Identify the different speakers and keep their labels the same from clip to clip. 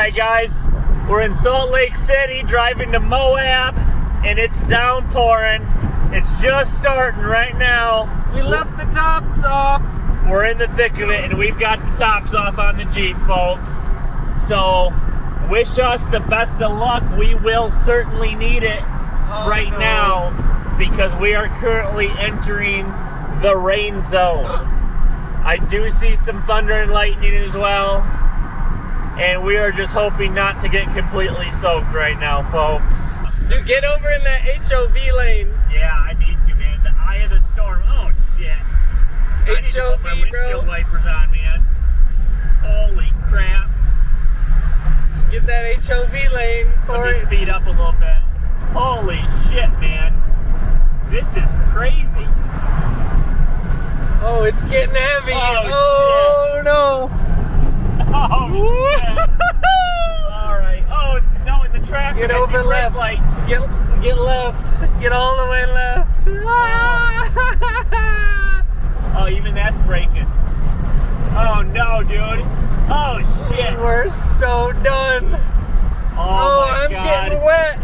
Speaker 1: Alright guys, we're in Salt Lake City driving to Moab and it's downpouring. It's just starting right now.
Speaker 2: We left the tops off.
Speaker 1: We're in the thick of it and we've got the tops off on the Jeep, folks. So wish us the best of luck. We will certainly need it now because we are currently entering the rain zone. I do see some thunder and lightning as well. And we are just hoping not to get completely soaked right now, folks.
Speaker 2: Dude, get over in that HOV lane.
Speaker 1: Yeah, I need to, man. The eye of the storm. Oh, shit. I need to put my windshield wipers on, man. Holy crap.
Speaker 2: Get that HOV lane.
Speaker 1: Let me speed up a little bit. Holy shit, man. This is crazy.
Speaker 2: Oh, it's getting heavy.
Speaker 1: Oh shit.
Speaker 2: No.
Speaker 1: Oh, shit. Alright. Oh, no, in the traffic.
Speaker 2: Get over left.
Speaker 1: Lights.
Speaker 2: Get left. Get all the way left.
Speaker 1: Oh, even that's breaking. Oh, no, dude. Oh, shit.
Speaker 2: We're so done.
Speaker 1: Oh, my
Speaker 2: I'm
Speaker 1: God.
Speaker 2: getting wet.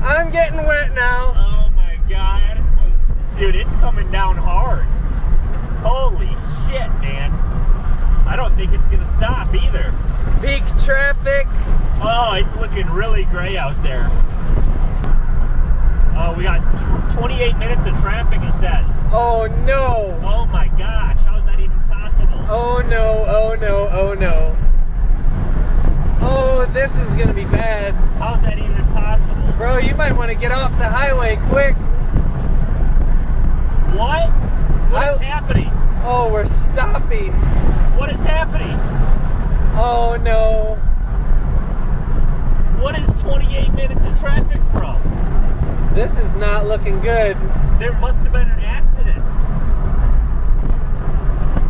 Speaker 2: I'm getting wet now.
Speaker 1: Oh, my God. Dude, it's coming down hard. Holy shit, man. I don't think it's gonna stop either.
Speaker 2: Peak traffic.
Speaker 1: Oh, it's looking really gray out there. Oh, we got 28 minutes of traffic, it says.
Speaker 2: Oh no.
Speaker 1: Oh my gosh, how is that even possible?
Speaker 2: Oh no, oh no, oh no. Oh, this is gonna be bad.
Speaker 1: How is that even possible?
Speaker 2: Bro, you might want to get off the highway quick.
Speaker 1: What? What is happening?
Speaker 2: Oh, we're stopping.
Speaker 1: What is happening?
Speaker 2: Oh no.
Speaker 1: What is 28 minutes of traffic from?
Speaker 2: This is not looking good.
Speaker 1: There must have been an accident.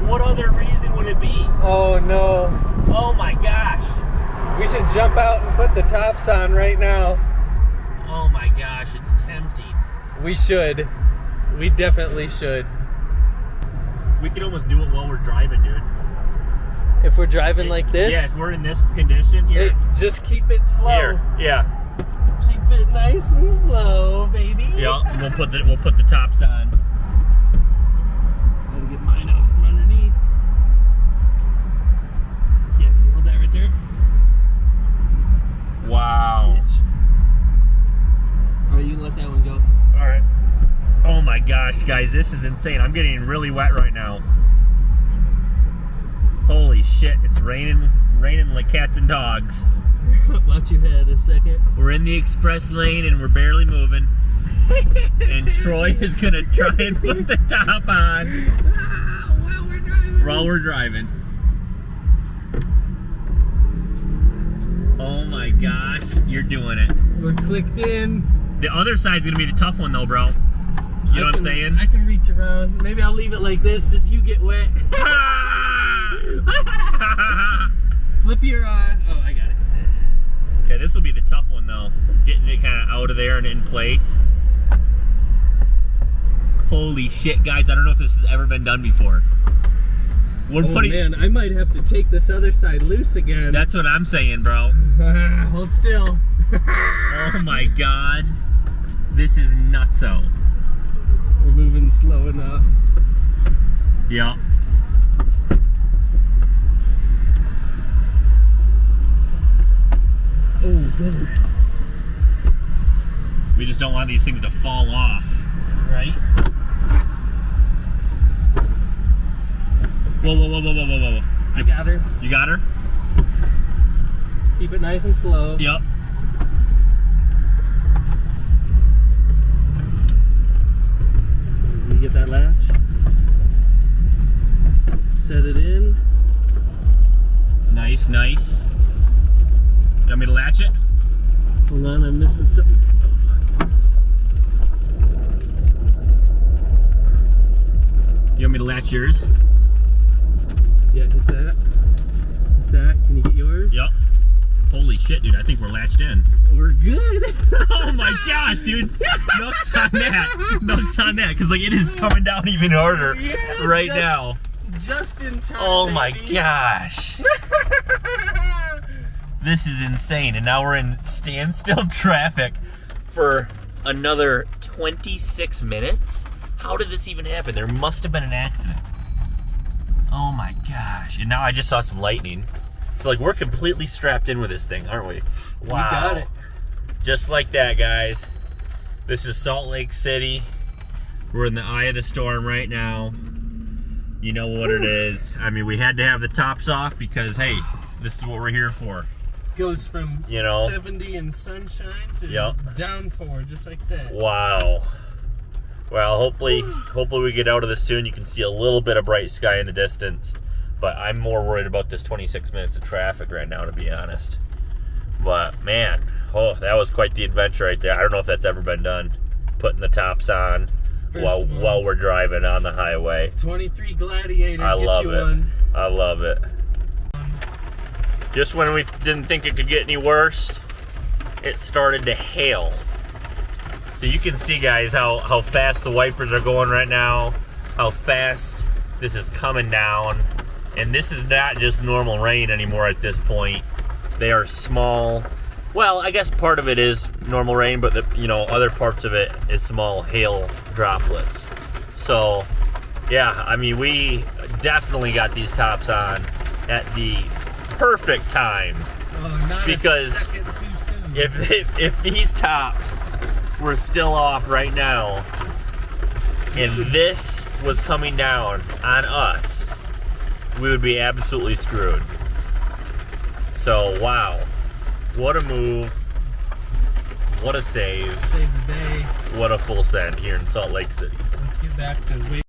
Speaker 1: What other reason would it be?
Speaker 2: Oh no.
Speaker 1: Oh my gosh.
Speaker 2: We should jump out and put the tops on right now.
Speaker 1: Oh my gosh, it's tempting.
Speaker 2: We should. We definitely should.
Speaker 1: We could almost do it while we're driving, dude.
Speaker 2: If we're driving like this?
Speaker 1: Yeah, if we're in this condition, here.
Speaker 2: Just keep it slow.
Speaker 1: Here, yeah.
Speaker 2: Keep it nice and slow, baby.
Speaker 1: Yeah, we'll put the tops on.
Speaker 2: Gotta get mine out from underneath.
Speaker 1: Yeah, hold that right there. Wow.
Speaker 2: Oh, you can let that one go.
Speaker 1: All right. Oh my gosh, guys, this is insane. I'm getting really wet right now. Holy shit, it's raining like cats and dogs.
Speaker 2: Watch your head a second.
Speaker 1: We're in the express lane and we're barely moving. And Troy is gonna try and put the top on while we're driving. Oh my gosh, you're doing it.
Speaker 2: We're clicked in.
Speaker 1: The other side's gonna be the tough one though, bro. You know what I'm saying?
Speaker 2: I can reach around. Maybe I'll leave it like this, just you get wet. Flip your eye. Oh, I got it.
Speaker 1: Yeah, this will be the tough one though. Getting it kind of out of there and in place. Holy shit, guys. I don't know if this has ever been done before.
Speaker 2: Man, I might have to take this other side loose again.
Speaker 1: That's what I'm saying, bro.
Speaker 2: Hold still.
Speaker 1: Oh my God. This is nutso.
Speaker 2: We're moving slow enough.
Speaker 1: Yeah.
Speaker 2: Oh, good.
Speaker 1: We just don't want these things to fall off.
Speaker 2: Right?
Speaker 1: Whoa, whoa, whoa, whoa, whoa, whoa, whoa.
Speaker 2: I got her.
Speaker 1: You got her?
Speaker 2: Keep it nice and slow.
Speaker 1: Yep.
Speaker 2: You get that latch? Set it in.
Speaker 1: Nice, nice. You want me to latch it?
Speaker 2: Hold on, I'm missing something.
Speaker 1: You want me to latch yours?
Speaker 2: Yeah, hit that. Hit that. Can you get yours?
Speaker 1: Yep. Holy shit, dude. I think we're latched in.
Speaker 2: We're good.
Speaker 1: Oh my gosh, dude. Nooks on that. Nooks on that. Because, like, it is coming down even harder right now.
Speaker 2: Just in time.
Speaker 1: Oh my
Speaker 2: baby.
Speaker 1: gosh. This is insane. And now we're in standstill traffic for another 26 minutes. How did this even happen? There must have been an accident. Oh my gosh. And now I just saw some lightning. So like we're completely strapped in with this thing, aren't we? Wow.
Speaker 2: We got it.
Speaker 1: Just like that, guys. This is Salt Lake City. We're in the eye of the storm right now. You know what it is. I mean, we had to have the tops off because, hey, this is what we're here for.
Speaker 2: Goes from 70 and sunshine to downpour, just like that.
Speaker 1: Wow. Well, hopefully we get out of this soon. You can see a little bit of bright sky in the distance. But I'm more worried about this 26 minutes of traffic right now, to be honest. But, man, that was quite the adventure right there. I don't know if that's ever been done. Putting the tops on while we're driving on the highway.
Speaker 2: 23 Gladiator.
Speaker 1: I love it.
Speaker 2: One.
Speaker 1: I love it. Just when we didn't think it could get any worse, it started to hail. So you can see, guys, how fast the wipers are going right now, how fast this is coming down. And this is not just normal rain anymore at this point. They are small. Well, I guess part of it is normal rain, but other parts of it is small hail droplets. So, yeah, I mean, we definitely got these tops on at the perfect time. Because
Speaker 2: a second too soon.
Speaker 1: If these tops were still off right now, and this was coming down on us, we would be absolutely screwed. So, wow. What a move. What a save.
Speaker 2: Save the day.
Speaker 1: What a full send here in Salt Lake City.
Speaker 2: Let's get back to